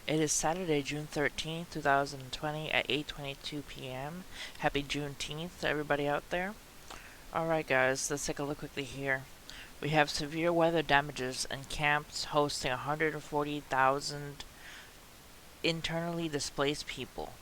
It is Saturday, June 13th, 2020 at 8:22 p.m. Happy Juneteenth to everybody out there. Alright guys, let's take a look quickly here. We have severe weather damages and camps hosting 140,000 internally displaced people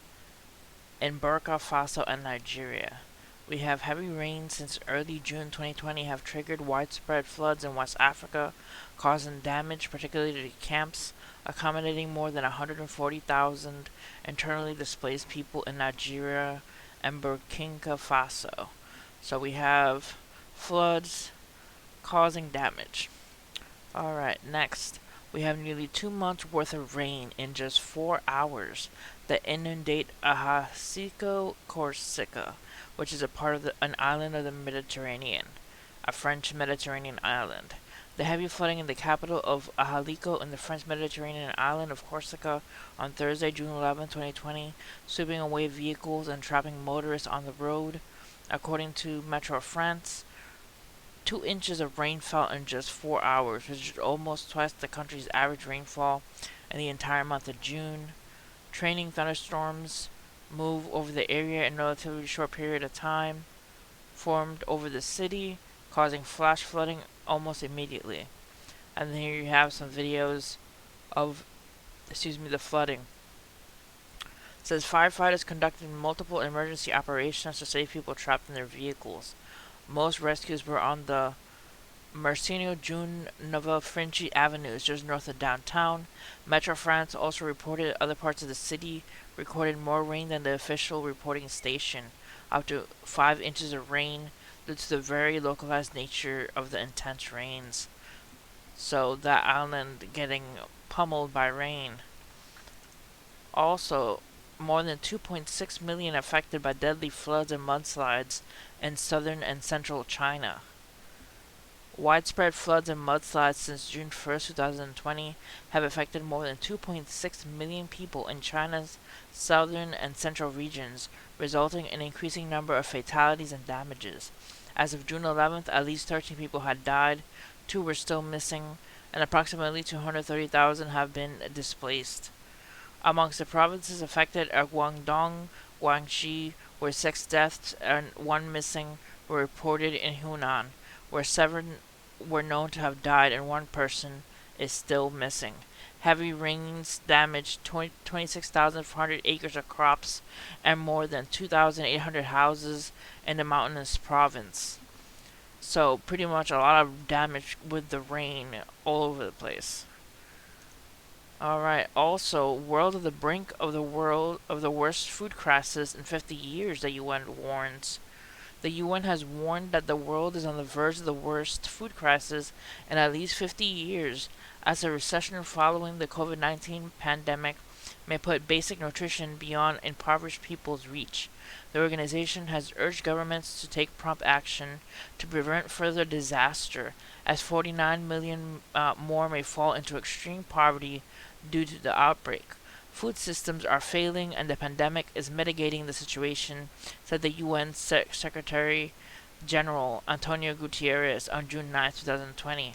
in Burkina Faso and Nigeria. We have heavy rains since early June 2020 have triggered widespread floods in West Africa, causing damage particularly to camps accommodating more than 140,000 internally displaced people in Nigeria and Burkina Faso. So we have floods causing damage. Alright, next. We have nearly 2 months worth of rain in just 4 hours that inundate Ajaccio, Corsica, which is a part of an island of the Mediterranean, a French Mediterranean island. The heavy flooding in the capital of Ajaccio in the French Mediterranean island of Corsica on Thursday, June 11, 2020, sweeping away vehicles and trapping motorists on the road. According to Metro France, 2 inches of rain fell in just 4 hours, which is almost twice the country's average rainfall in the entire month of June. Training thunderstorms move over the area in a relatively short period of time, formed over the city, causing flash flooding almost immediately. And then here you have some videos of, the flooding. It says firefighters conducted multiple emergency operations to save people trapped in their vehicles. Most rescues were on the Marcino June Nova Frenchi avenues just north of downtown. Metro France also reported other parts of the city recorded more rain than the official reporting station, up to 5 inches of rain due to the very localized nature of the intense rains. So that island getting pummeled by rain. Also, more than 2.6 million affected by deadly floods and mudslides in southern and central China. Widespread floods and mudslides since June 1st, 2020 have affected more than 2.6 million people in China's southern and central regions, resulting in an increasing number of fatalities and damages. As of June 11th, at least 13 people had died, 2 were still missing, and approximately 230,000 have been displaced. Amongst the provinces affected are Guangdong, Guangxi, where 6 deaths and 1 missing were reported, in Hunan, where 7 were known to have died and 1 person is still missing. Heavy rains damaged 26,400 acres of crops and more than 2,800 houses in the mountainous province. So pretty much a lot of damage with the rain all over the place. Alright, also, world of the brink of the worst food crisis in 50 years, the UN warns. The UN has warned that the world is on the verge of the worst food crisis in at least 50 years, as a recession following the COVID-19 pandemic may put basic nutrition beyond impoverished people's reach. The organization has urged governments to take prompt action to prevent further disaster, as 49 million more may fall into extreme poverty due to the outbreak. Food systems are failing and the pandemic is mitigating the situation, said the UN Secretary General Antonio Guterres on June 9, 2020.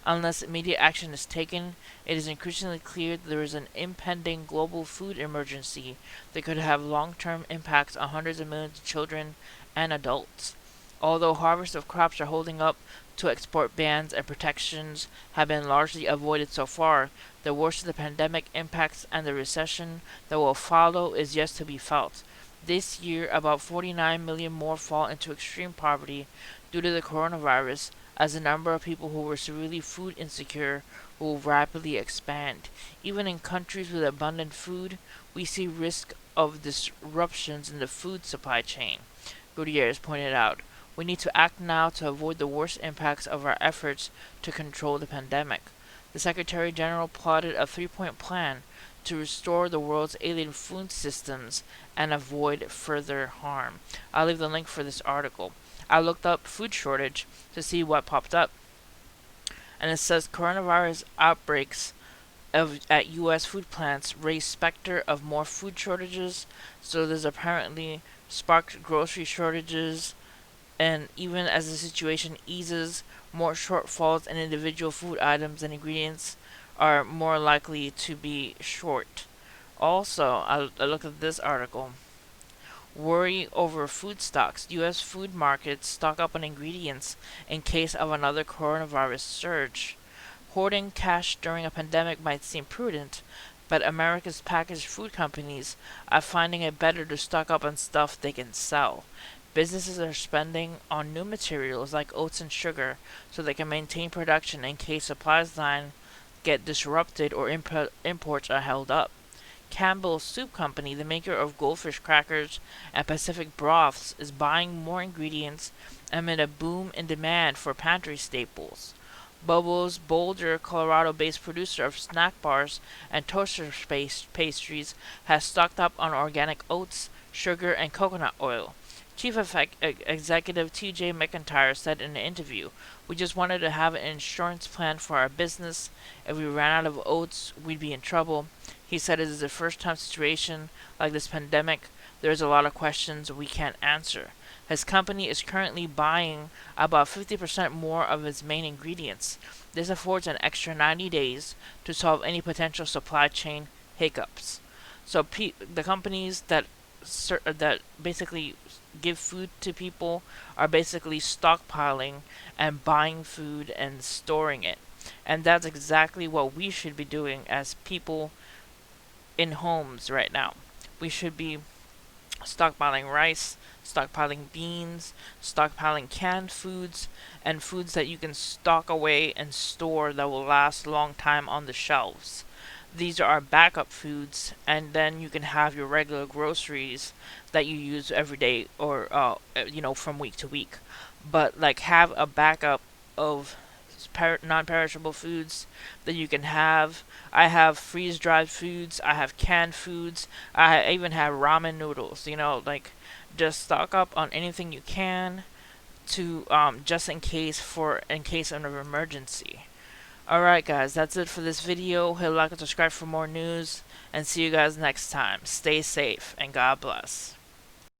Unless immediate action is taken, it is increasingly clear that there is an impending global food emergency that could have long-term impacts on hundreds of millions of children and adults. Although harvests of crops are holding up to export bans and protections have been largely avoided so far, the worst of the pandemic impacts and the recession that will follow is yet to be felt. This year, about 49 million more fall into extreme poverty due to the coronavirus, as the number of people who were severely food insecure will rapidly expand. Even in countries with abundant food, we see risk of disruptions in the food supply chain, Gutierrez pointed out. We need to act now to avoid the worst impacts of our efforts to control the pandemic. The Secretary General plotted a 3-point plan to restore the world's ailing food systems and avoid further harm. I'll leave the link for this article. I looked up food shortage to see what popped up, and it says coronavirus outbreaks at U.S. food plants raise specter of more food shortages. So there's apparently sparked grocery shortages, and even as the situation eases, more shortfalls in individual food items and ingredients are more likely to be short. Also, I looked at this article. Worry over food stocks. U.S. food markets stock up on ingredients in case of another coronavirus surge. Hoarding cash during a pandemic might seem prudent, but America's packaged food companies are finding it better to stock up on stuff they can sell. Businesses are spending on new materials like oats and sugar so they can maintain production in case supplies lines get disrupted or imports are held up. Campbell's Soup Company, the maker of goldfish crackers and Pacific broths, is buying more ingredients amid a boom in demand for pantry staples. Bubbles, Boulder, Colorado-based producer of snack bars and toaster pastries, has stocked up on organic oats, sugar, and coconut oil. Chief Executive T.J. McIntyre said in an interview, "We just wanted to have an insurance plan for our business. If we ran out of oats, we'd be in trouble." He said it is a first-time situation like this pandemic. There's a lot of questions we can't answer. His company is currently buying about 50% more of its main ingredients. This affords an extra 90 days to solve any potential supply chain hiccups. So the companies that basically give food to people are basically stockpiling and buying food and storing it. And that's exactly what we should be doing as people in homes right now. We should be stockpiling rice, stockpiling beans, stockpiling canned foods, and foods that you can stock away and store that will last a long time on the shelves. These are our backup foods, and then you can have your regular groceries that you use every day or from week to week. But like have a backup of non-perishable foods that you can have. I have freeze-dried foods. I have canned foods. I even have ramen noodles. Like just stock up on anything you can to just in case of an emergency. Alright guys, that's it for this video. Hit like and subscribe for more news, and see you guys next time. Stay safe and God bless.